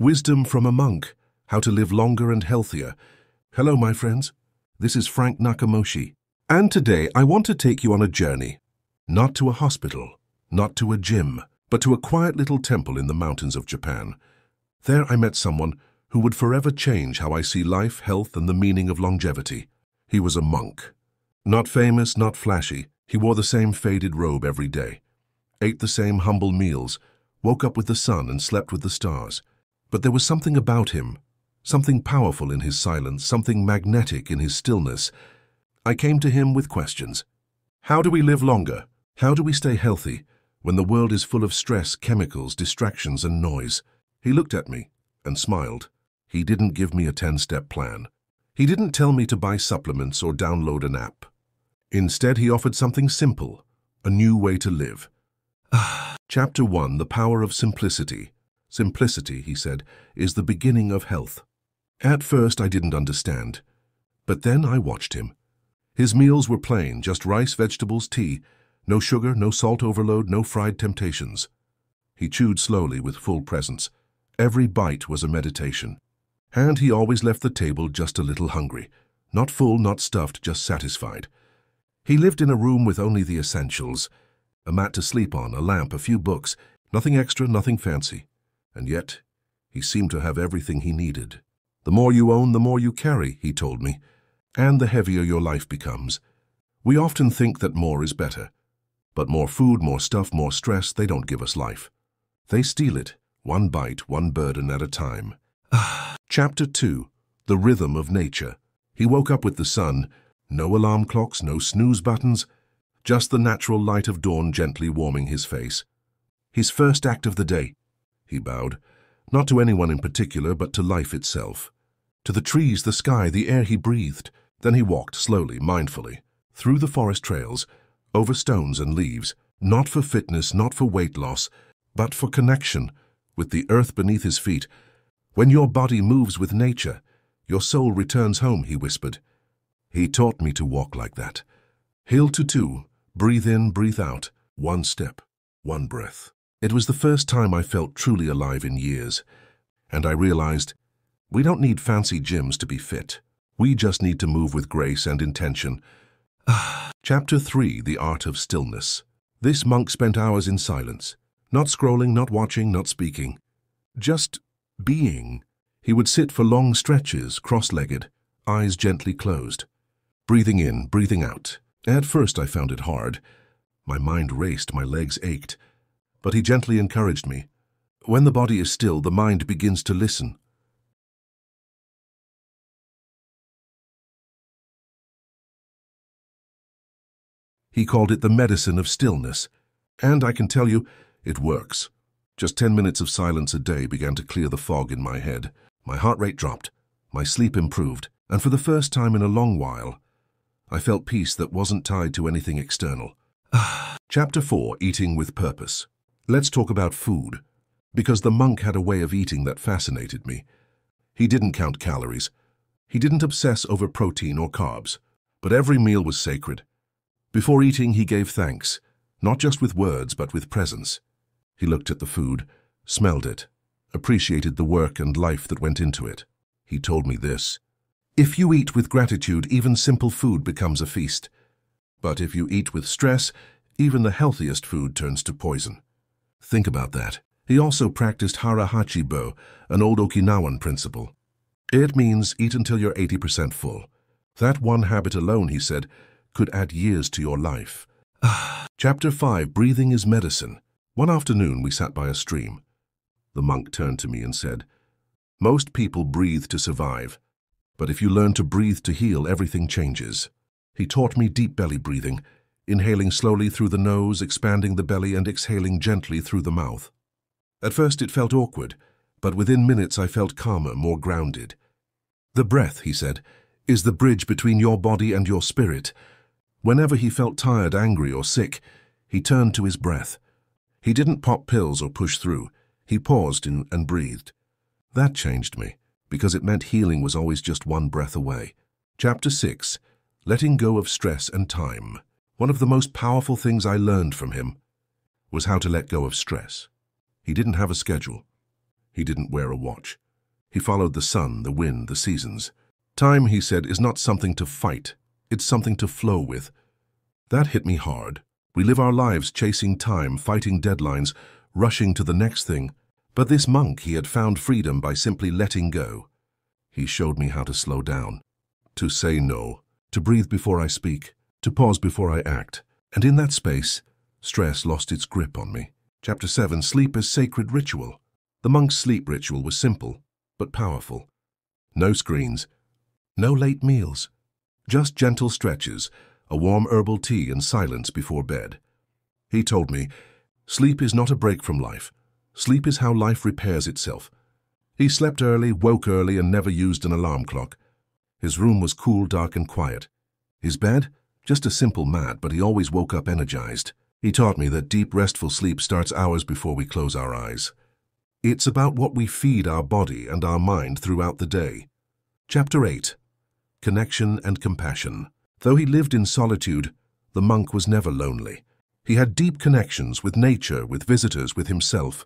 Wisdom from a monk, how to live longer and healthier. Hello, my friends. This is Frank Nakamoshi. And today I want to take you on a journey. Not to a hospital, not to a gym, but to a quiet little temple in the mountains of Japan. There I met someone who would forever change how I see life, health, and the meaning of longevity. He was a monk. Not famous, not flashy. He wore the same faded robe every day, ate the same humble meals, woke up with the sun and slept with the stars. But there was something about him, something powerful in his silence, something magnetic in his stillness. I came to him with questions. How do we live longer? How do we stay healthy when the world is full of stress, chemicals, distractions, and noise? He looked at me and smiled. He didn't give me a 10-step plan. He didn't tell me to buy supplements or download an app. Instead, he offered something simple, a new way to live. Chapter 1, The Power of Simplicity. Simplicity, he said, is the beginning of health. At first, I didn't understand. But then I watched him. His meals were plain, just rice, vegetables, tea. No sugar, no salt overload, no fried temptations. He chewed slowly with full presence. Every bite was a meditation. And he always left the table just a little hungry. Not full, not stuffed, just satisfied. He lived in a room with only the essentials. A mat to sleep on, a lamp, a few books. Nothing extra, nothing fancy. And yet, he seemed to have everything he needed. The more you own, the more you carry, he told me, and the heavier your life becomes. We often think that more is better. But more food, more stuff, more stress, they don't give us life. They steal it, one bite, one burden at a time. Chapter 2, The Rhythm of Nature. He woke up with the sun. No alarm clocks, no snooze buttons, just the natural light of dawn gently warming his face. His first act of the day. He bowed, not to anyone in particular, but to life itself. To the trees, the sky, the air he breathed. Then he walked slowly, mindfully, through the forest trails, over stones and leaves, not for fitness, not for weight loss, but for connection with the earth beneath his feet. When your body moves with nature, your soul returns home, he whispered. He taught me to walk like that. Hill to two, breathe in, breathe out, one step, one breath. It was the first time I felt truly alive in years, and I realized we don't need fancy gyms to be fit. We just need to move with grace and intention. Chapter 3, The Art of Stillness. This monk spent hours in silence, not scrolling, not watching, not speaking, just being. He would sit for long stretches, cross-legged, eyes gently closed, breathing in, breathing out. At first I found it hard. My mind raced, my legs ached. But he gently encouraged me. When the body is still, the mind begins to listen. He called it the medicine of stillness. And I can tell you, it works. Just 10 minutes of silence a day began to clear the fog in my head. My heart rate dropped, my sleep improved, and for the first time in a long while, I felt peace that wasn't tied to anything external. Chapter 4, Eating with Purpose. Let's talk about food, because the monk had a way of eating that fascinated me. He didn't count calories. He didn't obsess over protein or carbs, but every meal was sacred. Before eating, he gave thanks, not just with words, but with presence. He looked at the food, smelled it, appreciated the work and life that went into it. He told me this: if you eat with gratitude, even simple food becomes a feast. But if you eat with stress, even the healthiest food turns to poison. Think about that. He also practiced hara hachibo, an old Okinawan principle. It means eat until you're 80% full. That one habit alone, he said, could add years to your life. Chapter 5, Breathing is Medicine. One afternoon we sat by a stream. The monk turned to me and said, most people breathe to survive, but if you learn to breathe to heal, everything changes. He taught me deep belly breathing, inhaling slowly through the nose, expanding the belly, and exhaling gently through the mouth. At first it felt awkward, but within minutes I felt calmer, more grounded. The breath, he said, is the bridge between your body and your spirit. Whenever he felt tired, angry, or sick, he turned to his breath. He didn't pop pills or push through. He paused and breathed. That changed me, because it meant healing was always just one breath away. Chapter 6, Letting Go of Stress and Time. One of the most powerful things I learned from him was how to let go of stress. He didn't have a schedule. He didn't wear a watch. He followed the sun, the wind, the seasons. Time, he said, is not something to fight. It's something to flow with. That hit me hard. We live our lives chasing time, fighting deadlines, rushing to the next thing. But this monk, he had found freedom by simply letting go. He showed me how to slow down, to say no, to breathe before I speak, to pause before I act. And in that space, stress lost its grip on me. Chapter 7, Sleep as Sacred Ritual. The monk's sleep ritual was simple, but powerful. No screens, no late meals, just gentle stretches, a warm herbal tea and silence before bed. He told me, sleep is not a break from life. Sleep is how life repairs itself. He slept early, woke early, and never used an alarm clock. His room was cool, dark, and quiet. His bed? Just a simple mat, but he always woke up energized. He taught me that deep, restful sleep starts hours before we close our eyes. It's about what we feed our body and our mind throughout the day. Chapter 8. Connection and Compassion. Though he lived in solitude, the monk was never lonely. He had deep connections with nature, with visitors, with himself.